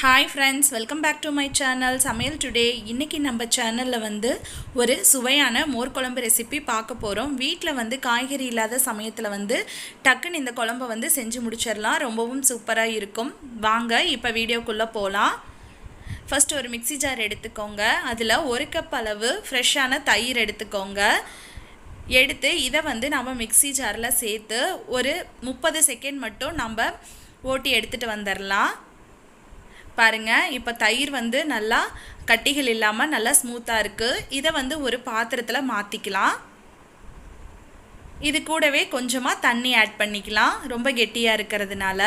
Hi friends, welcome back to my channel samayaltoday. இன்னைக்கு நம்ம சேனல்ல வந்து ஒரு சுவையான மோர்க்குழம்பு ரெசிபி பார்க்க போறோம். வீட்ல வந்து காய்கறி இல்லாத சமயத்துல வந்து டக்குன்னு இந்த குழம்பை வந்து செஞ்சு முடிச்சிரலாம். ரொம்பவும் சூப்பரா இருக்கும். வாங்க இப்போ வீடியோக்குள்ள போலாம். ஃபர்ஸ்ட் ஒரு மிக்ஸி ஜார் எடுத்துக்கோங்க. அதுல 1 கப் அளவு ஃப்ரெஷ்ஷான தயிர் எடுத்துக்கோங்க. எடுத்து இத வந்து நம்ம மிக்ஸி ஜார்ல சேர்த்து ஒரு 30 செகண்ட் மட்டும் நம்ம ஓட்டி எடுத்துட்டு வந்தறலாம். பாருங்க இப்போ தயிர் வந்து நல்லா கட்டிகள் இல்லாம நல்லா ஸ்மூத்தா இருக்கு. இத வந்து ஒரு பாத்திரத்துல மாத்திக்கலாம். இது கூடவே கொஞ்சமா தண்ணி ஆட் பண்ணிக்கலாம். ரொம்ப கெட்டியா இருக்குிறதுனால.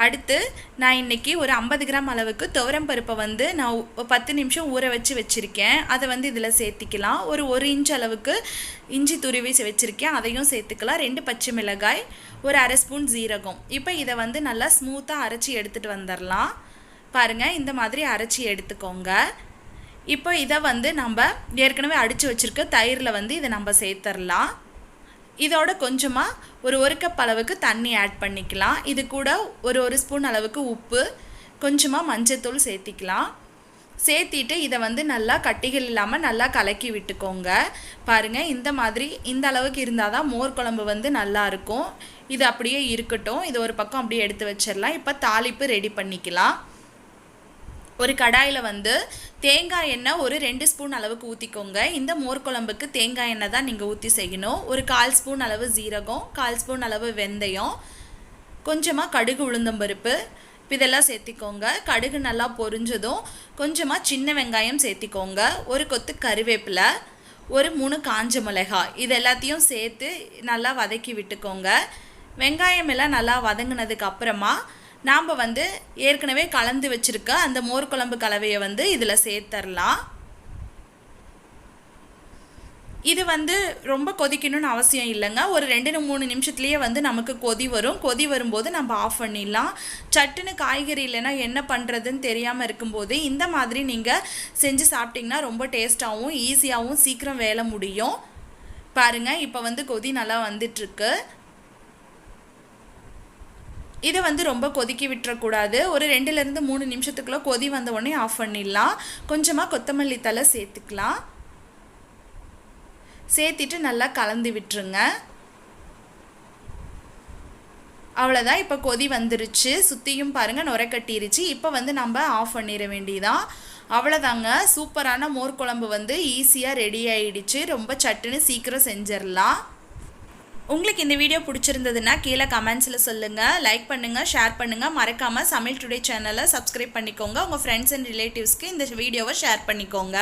அடுத்து நான் இன்னைக்கு ஒரு 50 கிராம் அளவுக்கு துவரம் பருப்பை வந்து நான் 10 நிமிஷம் ஊற வச்சிருக்கேன். அதை வந்து இதுல சேர்த்திக்கலாம். ஒரு 1 இன்ச் அளவுக்கு இஞ்சி துருவி வச்சிருக்கேன். அதையும் சேர்த்துக்கலாம். 2 பச்சை மிளகாய், ஒரு அரை ஸ்பூன் ஜீரகம். இப்போ இத வந்து நல்லா ஸ்மூத்தா அரைச்சி எடுத்துட்டு வந்தறலாம். பாருங்க இந்த மாதிரி அரைச்சி எடுத்துக்கோங்க. இப்போ இத வந்து நம்ம ஏற்கனவே அடிச்சு வச்சிருக்க தயிர்ல வந்து இத நம்ம சேர்த்தறலாம். இதோட கொஞ்சமா ஒரு 1 கப் அளவுக்கு தண்ணி ஆட் பண்ணிக்கலாம். இது கூட ஒரு ஸ்பூன் அளவுக்கு உப்பு, கொஞ்சமா மஞ்சள் தூள் சேர்த்திக்கலாம். சேர்த்திட்டு இத வந்து நல்லா கட்டிகள் இல்லாம நல்லா கலக்கி விட்டுக்கோங்க. பாருங்க இந்த மாதிரி இந்த அளவுக்கு இருந்தாதான் மோர் குழம்பு வந்து நல்லா இருக்கும். இது அப்படியே இருக்கட்டும். இது ஒரு பக்கம் அப்படியே எடுத்து வச்சிரலாம். இப்போ தாளிப்பு ரெடி பண்ணிக்கலாம். ஒரு கடாயில வந்து தேங்காய் எண்ணெய் ஒரு 2 ஸ்பூன் அளவுக்கு ஊத்திக்கோங்க. இந்த மோர் குழம்புக்கு தேங்காய் எண்ணெய் தான் நீங்க ஊத்தி செய்யணும். ஒரு 1/4 ஸ்பூன் அளவு ஜீரகம், 1/4 ஸ்பூன் அளவு வெந்தயம், கொஞ்சமா கடுகு உளுந்தம் பருப்பு இதெல்லாம் சேர்த்திக்கோங்க. கடுகு நல்லா பொரிஞ்சதும் கொஞ்சமா சின்ன வெங்காயம் சேர்த்திக்கோங்க. ஒரு கொத்து கறிவேப்பிலை, ஒரு 3 காஞ்ச மிளகாய் இது எல்லாத்தையும் சேர்த்து நல்லா வதக்கி விட்டுக்கோங்க. வெங்காயம் எல்லாம் நல்லா வதங்கினதுக்கு அப்புறமா நாம வந்து ஏற்கனவே கலந்து வச்சிருக்க அந்த மோர் குழம்பு கலவையை வந்து இதுல சேர்த்தறலாம். இது வந்து ரொம்ப கொதிக்கணும்னு அவசியம் இல்லைங்க. ஒரு 2-3 நிமிஷத்துலயே வந்து நமக்கு கொதி வரும். கொதி வரும்போது நம்ம ஆஃப் பண்ணிடலாம். சட்டுன்னு காய்கறி இல்லைன்னா என்ன பண்றதுன்னு தெரியாம இருக்கும்போது இந்த மாதிரி நீங்க செஞ்சு சாப்பிட்டீங்கன்னா ரொம்ப டேஸ்டாவும் ஈஸியாவும் சீக்கிரம் வேலை முடியும். பாருங்க இப்போ வந்து கொதி நல்லா வந்துட்டு இருக்கு. இதை வந்து ரொம்ப கொதிக்க விட்டுறக்கூடாது. ஒரு 2-3 நிமிஷத்துக்குள்ள கொதி வந்த உடனே ஆஃப் பண்ணிடலாம். கொஞ்சமா கொத்தமல்லி தழை சேர்த்துக்கலாம். சேர்த்திட்டு நல்லா கலந்து விட்டுருங்க. அவ்வளோதான். இப்போ கொதி வந்துருச்சு. சுற்றியும் பாருங்க நுரை கட்டிருச்சு. இப்போ வந்து நம்ம ஆஃப் பண்ணிட வேண்டியதான். அவ்வளோதாங்க. சூப்பரான மோர் குழம்பு வந்து ஈஸியாக ரெடி ஆயிடுச்சு. ரொம்ப சட்டுன்னு சீக்கிரம் செஞ்சிடலாம். உங்களுக்கு இந்த வீடியோ பிடிச்சிருந்ததுன்னா கீழே கமெண்ட்ஸில் சொல்லுங்கள். லைக் பண்ணுங்கள், ஷேர் பண்ணுங்கள். மறக்காமல் சமையல் டுடே சேனலை சப்ஸ்கிரைப் பண்ணிக்கோங்க. உங்கள் ஃப்ரெண்ட்ஸ் அண்ட் ரிலேட்டிவ்ஸ்க்கு இந்த வீடியோவை ஷேர் பண்ணிக்கோங்க.